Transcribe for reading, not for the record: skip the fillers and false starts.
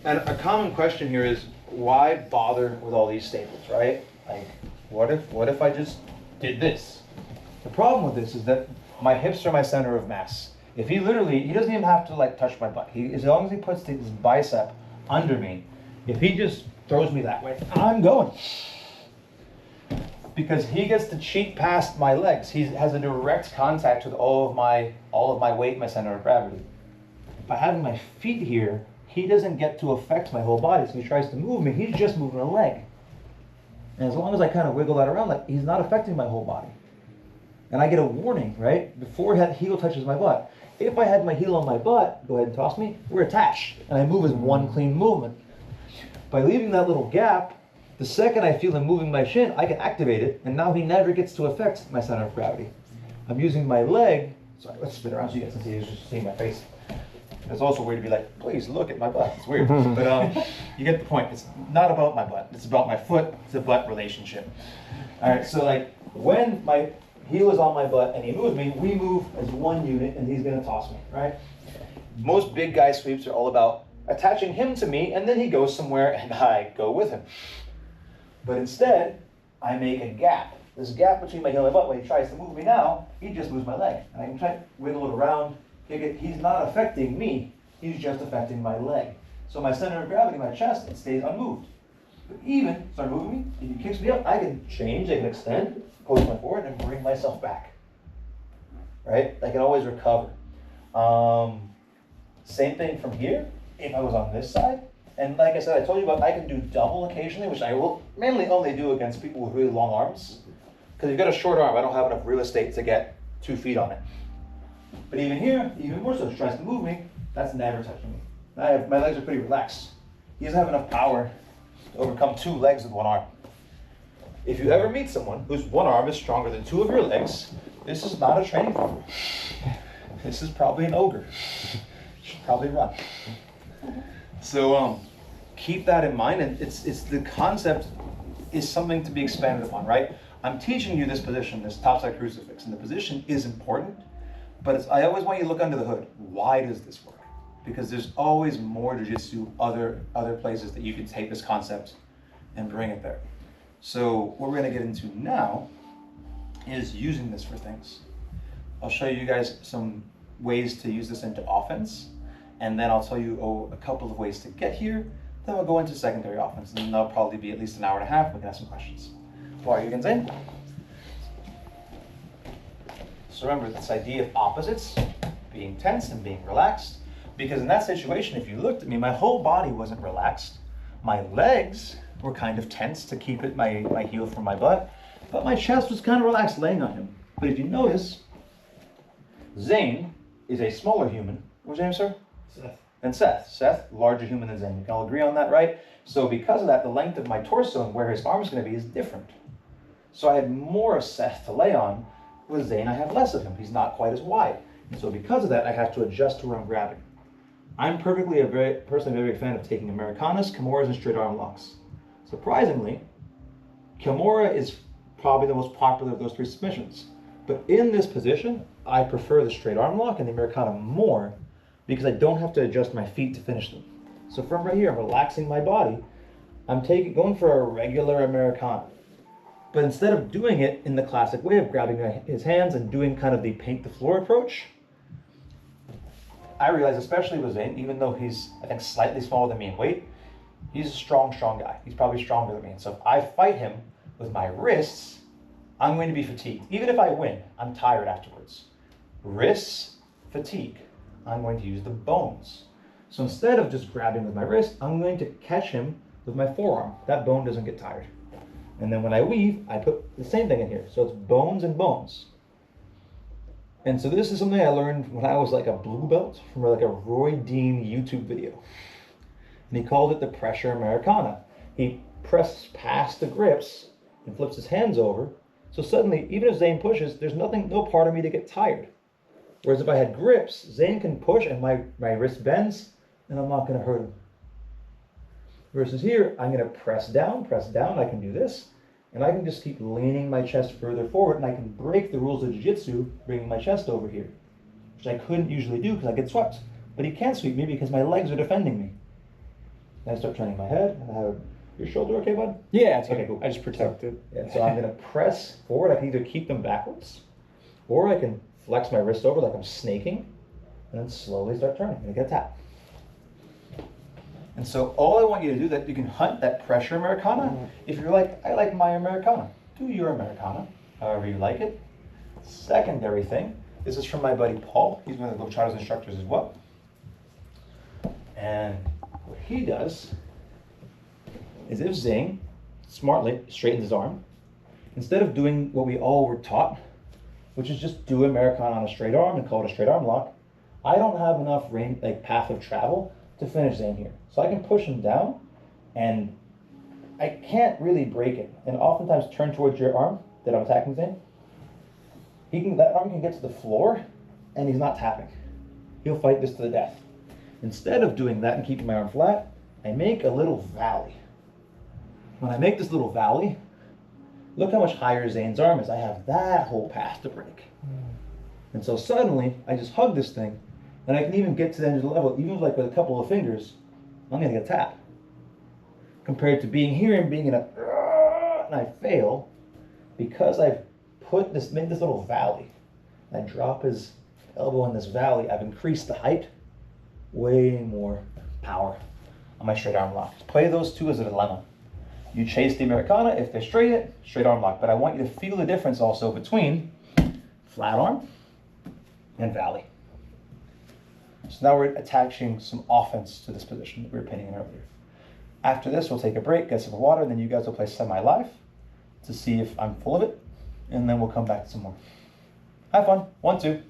And a common question here is, why bother with all these staples, right? Like, what if I just did this? The problem with this is that my hips are my center of mass. If he doesn't even have to like touch my butt. As long as he puts his bicep under me, if he just throws me that way, I'm going. Because he gets to cheat past my legs. He has a direct contact with all of my weight, my center of gravity. By having my feet here, he doesn't get to affect my whole body. So he tries to move me, he's just moving a leg. And as long as I kind of wiggle that around, like, he's not affecting my whole body. And I get a warning, right? Before that heel touches my butt. If I had my heel on my butt, go ahead and toss me, we're attached. And I move as one clean movement. By leaving that little gap, the second I feel him moving my shin, I can activate it, and now he never gets to affect my center of gravity. I'm using my leg. Sorry, let's spin around so you guys can see. It's just seeing my face. It's also weird to be like, please look at my butt. It's weird. But you get the point. It's not about my butt. It's about my foot to butt relationship. All right, so like when my heel is on my butt and he moves me, we move as one unit and he's going to toss me, right? Most big guy sweeps are all about attaching him to me and then he goes somewhere and I go with him. But instead, I make a gap. This gap between my heel and my butt, when he tries to move me now, he just moves my leg. And I can try to wiggle it around. He's not affecting me, he's just affecting my leg. So my center of gravity, my chest, it stays unmoved. But even, start moving me, if he kicks me up, I can change, I can extend, post my forward, and bring myself back. Right? I can always recover. Same thing from here, if I was on this side. And like I said, I told you about I can do double occasionally, which I will mainly only do against people with really long arms. Because you've got a short arm, I don't have enough real estate to get 2 feet on it. But even here, even more so, if he tries to move me, that's never touching me. My legs are pretty relaxed. He doesn't have enough power to overcome 2 legs with 1 arm. If you ever meet someone whose 1 arm is stronger than 2 of your legs, this is not a training partner. This is probably an ogre. Should probably run. So keep that in mind, and it's the concept is something to be expanded upon, right? I'm teaching you this position, this topside crucifix, and the position is important, but I always want you to look under the hood. Why does this work? Because there's always more jiu-jitsu, other places that you can take this concept and bring it there. So what we're going to get into now is using this for things. I'll show you guys some ways to use this into offense, and then I'll tell you a couple of ways to get here. Then we'll go into secondary offense, and that'll probably be at least an hour and a half. We can have some questions. What are you going to say? So remember this idea of opposites, being tense and being relaxed, because in that situation, if you looked at me, my whole body wasn't relaxed. My legs were kind of tense to keep my heel from my butt, but my chest was kind of relaxed laying on him. But if you notice, Zane is a smaller human. What's your name, sir? Seth. And Seth, larger human than Zane. We can all agree on that, right? So because of that, the length of my torso and where his arm is going to be is different. So I had more of Seth to lay on. With Zane, I have less of him. He's not quite as wide. And so because of that, I have to adjust to where I'm grabbing. I'm personally a very big fan of taking Americanas, Kimuras, and Straight Armlocks. Surprisingly, Kimura is probably the most popular of those 3 submissions. But in this position, I prefer the Straight Armlock and the Americana more because I don't have to adjust my feet to finish them. So from right here, I'm relaxing my body. I'm going for a regular Americana. But instead of doing it in the classic way of grabbing his hands and doing kind of the paint the floor approach, I realize, especially with Zane, even though he's, I think, slightly smaller than me in weight, he's a strong guy. He's probably stronger than me. And so if I fight him with my wrists, I'm going to be fatigued. Even if I win, I'm tired afterwards. Wrists, fatigue. I'm going to use the bones. So instead of just grabbing with my wrist, I'm going to catch him with my forearm. That bone doesn't get tired. And then when I weave, I put the same thing in here. So it's bones and bones. And so this is something I learned when I was like a blue belt from like a Roy Dean YouTube video. And he called it the pressure Americana. He presses past the grips and flips his hands over. So suddenly, even if Zane pushes, there's no part of me to get tired. Whereas if I had grips, Zane can push and my wrist bends and I'm not going to hurt him. Versus here, I'm going to press down, I can do this, and I can just keep leaning my chest further forward, and I can break the rules of jiu-jitsu, bringing my chest over here, which I couldn't usually do because I get swept. But he can't sweep me because my legs are defending me. Then I start turning my head, and I have your shoulder okay, bud? Yeah, it's Okay, okay. cool. I just protect it. Yeah, so I'm gonna press forward. I can either keep them backwards, or I can flex my wrist over like I'm snaking, and then slowly start turning. I'm gonna get a tap. And so all I want you to do, that you can hunt that pressure Americana. If you're like, I like my Americana, do your Americana, however you like it. Secondary thing, this is from my buddy Paul. He's one of the Charles instructors as well. And what he does is, if Zane smartly straightens his arm, instead of doing what we all were taught, which is just do Americana on a straight arm and call it a straight arm lock, I don't have enough range, like path of travel to finish Zane here. So I can push him down, and I can't really break it. And oftentimes turn towards your arm that I'm attacking Zane. That arm can get to the floor, and he's not tapping. He'll fight this to the death. Instead of doing that and keeping my arm flat, I make a little valley. When I make this little valley, look how much higher Zane's arm is. I have that whole path to break. And so suddenly, I just hug this thing, and I can even get to the end of the level, even like with a couple of fingers, I'm gonna get a tap. Compared to being here and being in a, and I fail, because I've made this little valley. I drop his elbow in this valley, I've increased the height, way more power on my straight arm lock. Play those two as a dilemma. You chase the Americana, if they're straight arm lock, but I want you to feel the difference also between flat arm and valley. So now we're attaching some offense to this position that we were pinning in earlier. After this, we'll take a break, get some water, and then you guys will play semi-live to see if I'm full of it, and then we'll come back to some more. Have fun. 1, 2.